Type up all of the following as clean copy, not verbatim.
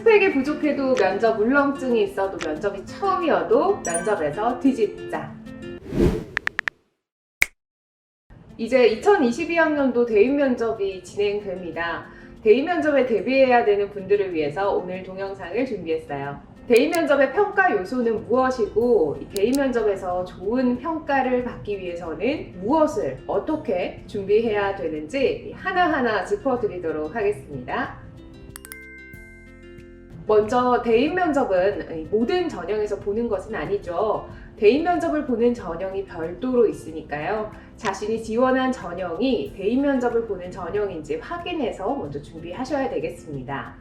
스펙이 부족해도 면접 울렁증이 있어도 면접이 처음이어도 면접에서 뒤집자. 이제 2022학년도 대인 면접이 진행됩니다. 대인 면접에 대비해야 되는 분들을 위해서 오늘 동영상을 준비했어요. 대인 면접의 평가 요소는 무엇이고, 이 대인 면접에서 좋은 평가를 받기 위해서는 무엇을 어떻게 준비해야 되는지 하나하나 짚어드리도록 하겠습니다. 먼저 대인 면접은 모든 전형에서 보는 것은 아니죠. 대인 면접을 보는 전형이 별도로 있으니까요. 자신이 지원한 전형이 대인 면접을 보는 전형인지 확인해서 먼저 준비하셔야 되겠습니다.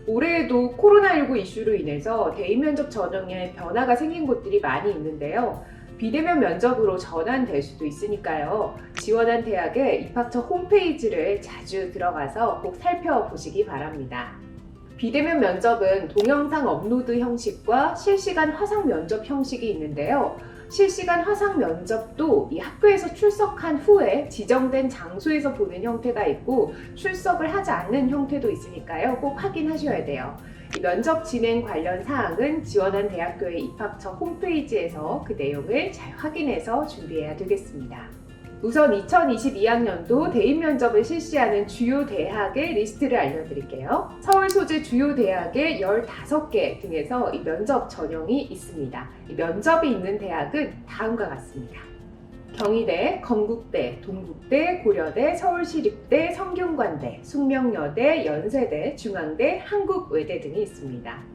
올해에도 코로나19 이슈로 인해서 대인 면접 전형에 변화가 생긴 곳들이 많이 있는데요. 비대면 면접으로 전환될 수도 있으니까요. 지원한 대학의 입학처 홈페이지를 자주 들어가서 꼭 살펴보시기 바랍니다. 비대면 면접은 동영상 업로드 형식과 실시간 화상 면접 형식이 있는데요. 실시간 화상 면접도 이 학교에서 출석한 후에 지정된 장소에서 보는 형태가 있고, 출석을 하지 않는 형태도 있으니까요. 꼭 확인하셔야 돼요. 이 면접 진행 관련 사항은 지원한 대학교의 입학처 홈페이지에서 그 내용을 잘 확인해서 준비해야 되겠습니다. 우선 2022학년도 대인 면접을 실시하는 주요 대학의 리스트를 알려드릴게요. 서울 소재 주요 대학의 15개 등에서 이 면접 전형이 있습니다. 이 면접이 있는 대학은 다음과 같습니다. 경희대, 건국대, 동국대, 고려대, 서울시립대, 성균관대, 숙명여대, 연세대, 중앙대, 한국외대 등이 있습니다.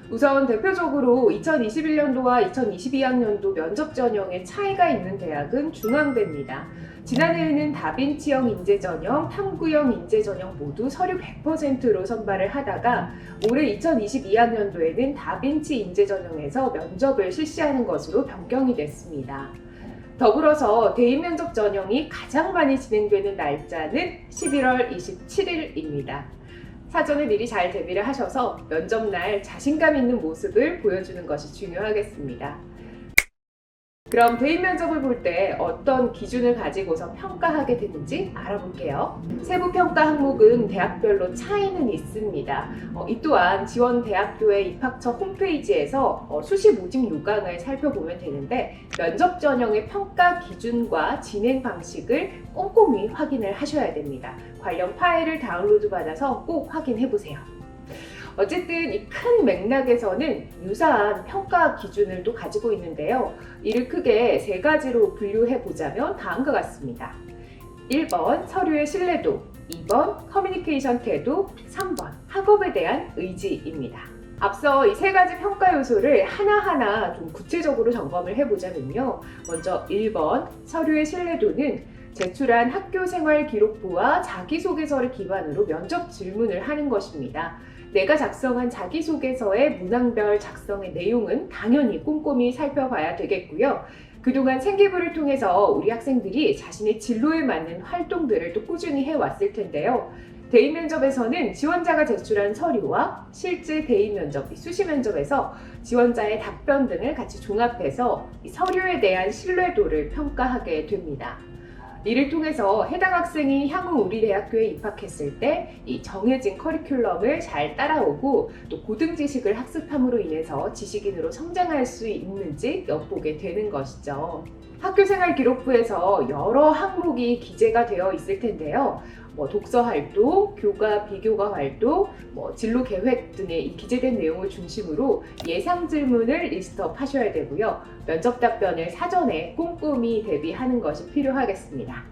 우선 대표적으로 2021년도와 2022학년도 면접 전형에 차이가 있는 대학은 중앙대입니다. 지난해에는 다빈치형 인재 전형, 탐구형 인재 전형 모두 서류 100%로 선발을 하다가 올해 2022학년도에는 다빈치 인재 전형에서 면접을 실시하는 것으로 변경이 됐습니다. 더불어서 대인 면접 전형이 가장 많이 진행되는 날짜는 11월 27일입니다. 사전에 미리 잘 대비를 하셔서 면접날 자신감 있는 모습을 보여주는 것이 중요하겠습니다. 그럼 대인 면접을 볼 때 어떤 기준을 가지고서 평가하게 되는지 알아볼게요. 세부 평가 항목은 대학별로 차이는 있습니다. 이 또한 지원 대학교의 입학처 홈페이지에서 수시 모집 요강을 살펴보면 되는데, 면접 전형의 평가 기준과 진행 방식을 꼼꼼히 확인을 하셔야 됩니다. 관련 파일을 다운로드 받아서 꼭 확인해 보세요. 어쨌든 이 큰 맥락에서는 유사한 평가 기준을 또 가지고 있는데요. 이를 크게 세 가지로 분류해 보자면 다음과 같습니다. 1번 서류의 신뢰도, 2번 커뮤니케이션 태도, 3번 학업에 대한 의지입니다. 앞서 이 세 가지 평가 요소를 하나하나 좀 구체적으로 점검을 해보자면요. 먼저 1번 서류의 신뢰도는 제출한 학교생활 기록부와 자기소개서를 기반으로 면접 질문을 하는 것입니다. 내가 작성한 자기소개서의 문항별 작성의 내용은 당연히 꼼꼼히 살펴봐야 되겠고요. 그동안 생기부를 통해서 우리 학생들이 자신의 진로에 맞는 활동들을 또 꾸준히 해왔을 텐데요. 대인 면접에서는 지원자가 제출한 서류와 실제 대인 면접, 수시 면접에서 지원자의 답변 등을 같이 종합해서 이 서류에 대한 신뢰도를 평가하게 됩니다. 이를 통해서 해당 학생이 향후 우리 대학교에 입학했을 때 이 정해진 커리큘럼을 잘 따라오고 또 고등 지식을 학습함으로 인해서 지식인으로 성장할 수 있는지 엿보게 되는 것이죠. 학교생활 기록부에서 여러 항목이 기재가 되어 있을 텐데요. 독서 활동, 교과, 비교과 활동, 진로 계획 등의 기재된 내용을 중심으로 예상 질문을 리스트업 하셔야 되고요. 면접 답변을 사전에 꼼꼼히 대비하는 것이 필요하겠습니다.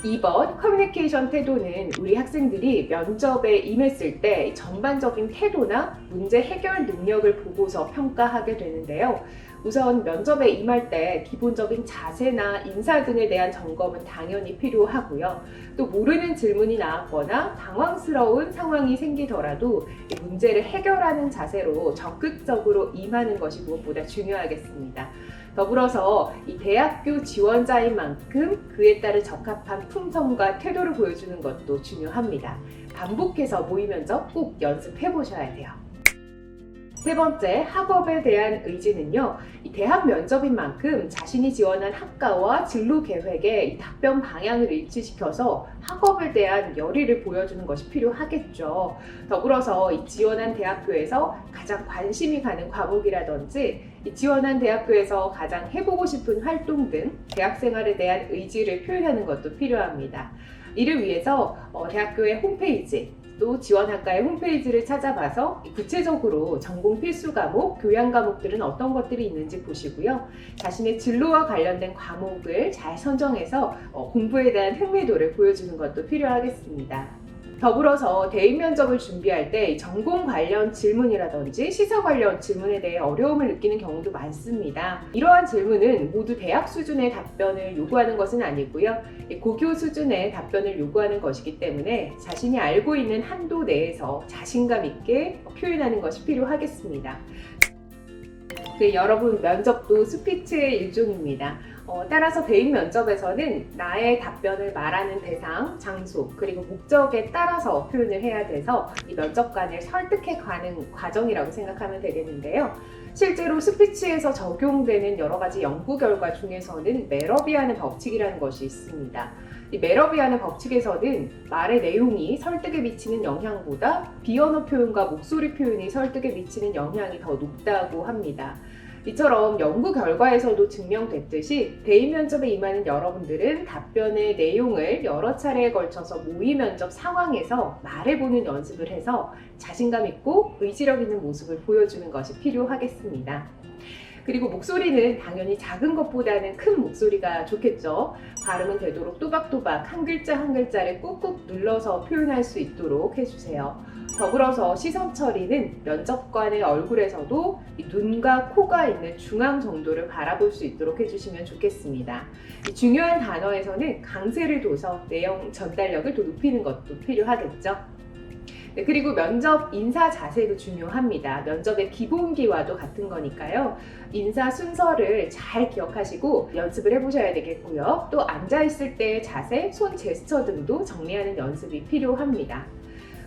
2번 커뮤니케이션 태도는 우리 학생들이 면접에 임했을 때 전반적인 태도나 문제 해결 능력을 보고서 평가하게 되는데요. 우선 면접에 임할 때 기본적인 자세나 인사 등에 대한 점검은 당연히 필요하고요. 또 모르는 질문이 나왔거나 당황스러운 상황이 생기더라도 문제를 해결하는 자세로 적극적으로 임하는 것이 무엇보다 중요하겠습니다. 더불어서 이 대학교 지원자인 만큼 그에 따른 적합한 품성과 태도를 보여주는 것도 중요합니다. 반복해서 모의 면접 꼭 연습해 보셔야 돼요. 세 번째, 학업에 대한 의지는요. 이 대학 면접인 만큼 자신이 지원한 학과와 진로 계획의 이 답변 방향을 일치시켜서 학업에 대한 열의를 보여주는 것이 필요하겠죠. 더불어서 이 지원한 대학교에서 가장 관심이 가는 과목이라든지 이 지원한 대학교에서 가장 해보고 싶은 활동 등 대학 생활에 대한 의지를 표현하는 것도 필요합니다. 이를 위해서 대학교의 홈페이지, 또 지원학과의 홈페이지를 찾아봐서 구체적으로 전공 필수 과목, 교양 과목들은 어떤 것들이 있는지 보시고요. 자신의 진로와 관련된 과목을 잘 선정해서 공부에 대한 흥미도를 보여주는 것도 필요하겠습니다. 더불어서 대인 면접을 준비할 때 전공 관련 질문이라든지 시사 관련 질문에 대해 어려움을 느끼는 경우도 많습니다. 이러한 질문은 모두 대학 수준의 답변을 요구하는 것은 아니고요. 고교 수준의 답변을 요구하는 것이기 때문에 자신이 알고 있는 한도 내에서 자신감 있게 표현하는 것이 필요하겠습니다. 여러분, 면접도 스피치의 일종입니다. 따라서 대인 면접에서는 나의 답변을 말하는 대상, 장소, 그리고 목적에 따라서 표현을 해야 돼서 이 면접관을 설득해가는 과정이라고 생각하면 되겠는데요. 실제로 스피치에서 적용되는 여러 가지 연구 결과 중에서는 메러비아는 법칙이라는 것이 있습니다. 이 메러비아는 법칙에서는 말의 내용이 설득에 미치는 영향보다 비언어 표현과 목소리 표현이 설득에 미치는 영향이 더 높다고 합니다. 이처럼 연구 결과에서도 증명됐듯이 대인 면접에 임하는 여러분들은 답변의 내용을 여러 차례에 걸쳐서 모의 면접 상황에서 말해보는 연습을 해서 자신감 있고 의지력 있는 모습을 보여주는 것이 필요하겠습니다. 그리고 목소리는 당연히 작은 것보다는 큰 목소리가 좋겠죠. 발음은 되도록 또박또박 한 글자 한 글자를 꾹꾹 눌러서 표현할 수 있도록 해주세요. 더불어서 시선 처리는 면접관의 얼굴에서도 눈과 코가 있는 중앙 정도를 바라볼 수 있도록 해주시면 좋겠습니다. 중요한 단어에서는 강세를 둬서 내용 전달력을 더 높이는 것도 필요하겠죠. 그리고 면접 인사 자세도 중요합니다. 면접의 기본기와도 같은 거니까요. 인사 순서를 잘 기억하시고 연습을 해보셔야 되겠고요. 또 앉아있을 때의 자세, 손 제스처 등도 정리하는 연습이 필요합니다.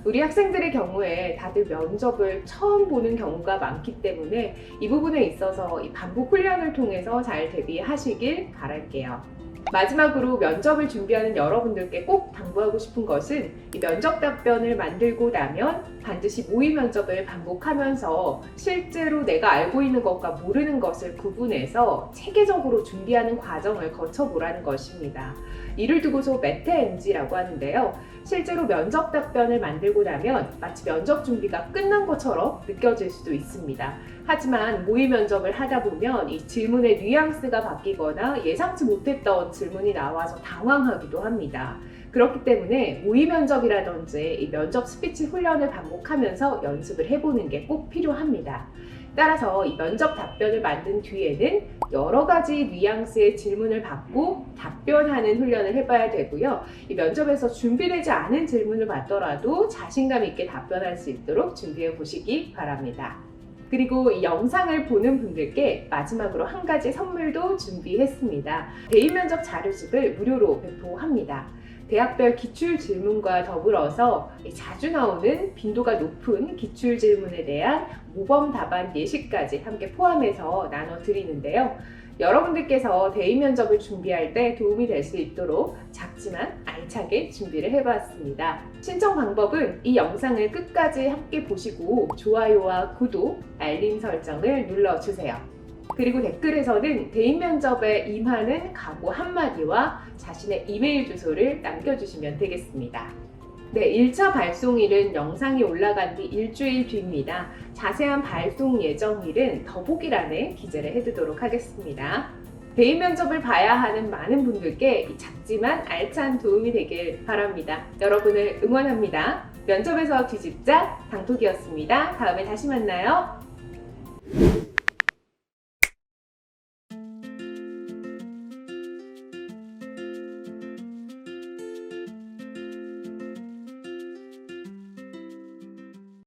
우리 학생들의 경우에 다들 면접을 처음 보는 경우가 많기 때문에 이 부분에 있어서 이 반복 훈련을 통해서 잘 대비하시길 바랄게요. 마지막으로 면접을 준비하는 여러분들께 꼭 당부하고 싶은 것은 이 면접 답변을 만들고 나면 반드시 모의 면접을 반복하면서 실제로 내가 알고 있는 것과 모르는 것을 구분해서 체계적으로 준비하는 과정을 거쳐보라는 것입니다. 이를 두고서 메타-MG라고 하는데요. 실제로 면접 답변을 만들고 나면 마치 면접 준비가 끝난 것처럼 느껴질 수도 있습니다. 하지만 모의 면접을 하다 보면 이 질문의 뉘앙스가 바뀌거나 예상치 못했던 질문이 나와서 당황하기도 합니다. 그렇기 때문에 모의 면접이라든지 이 면접 스피치 훈련을 반복하면서 연습을 해보는 게 꼭 필요합니다. 따라서 이 면접 답변을 만든 뒤에는 여러 가지 뉘앙스의 질문을 받고 답변하는 훈련을 해봐야 되고요. 이 면접에서 준비되지 않은 질문을 받더라도 자신감 있게 답변할 수 있도록 준비해 보시기 바랍니다. 그리고 이 영상을 보는 분들께 마지막으로 한 가지 선물도 준비했습니다. 대인 면접 자료집을 무료로 배포합니다. 대학별 기출 질문과 더불어서 자주 나오는 빈도가 높은 기출 질문에 대한 모범 답안 예시까지 함께 포함해서 나눠드리는데요. 여러분들께서 대인 면접을 준비할 때 도움이 될 수 있도록 작지만 알차게 준비를 해봤습니다. 신청 방법은 이 영상을 끝까지 함께 보시고 좋아요와 구독, 알림 설정을 눌러주세요. 그리고 댓글에서는 대인 면접에 임하는 각오 한마디와 자신의 이메일 주소를 남겨주시면 되겠습니다. 네, 1차 발송일은 영상이 올라간 뒤 일주일 뒤입니다. 자세한 발송 예정일은 더보기란에 기재를 해두도록 하겠습니다. 대인 면접을 봐야 하는 많은 분들께 작지만 알찬 도움이 되길 바랍니다. 여러분을 응원합니다. 면접에서 뒤집자, 당톡이었습니다. 다음에 다시 만나요.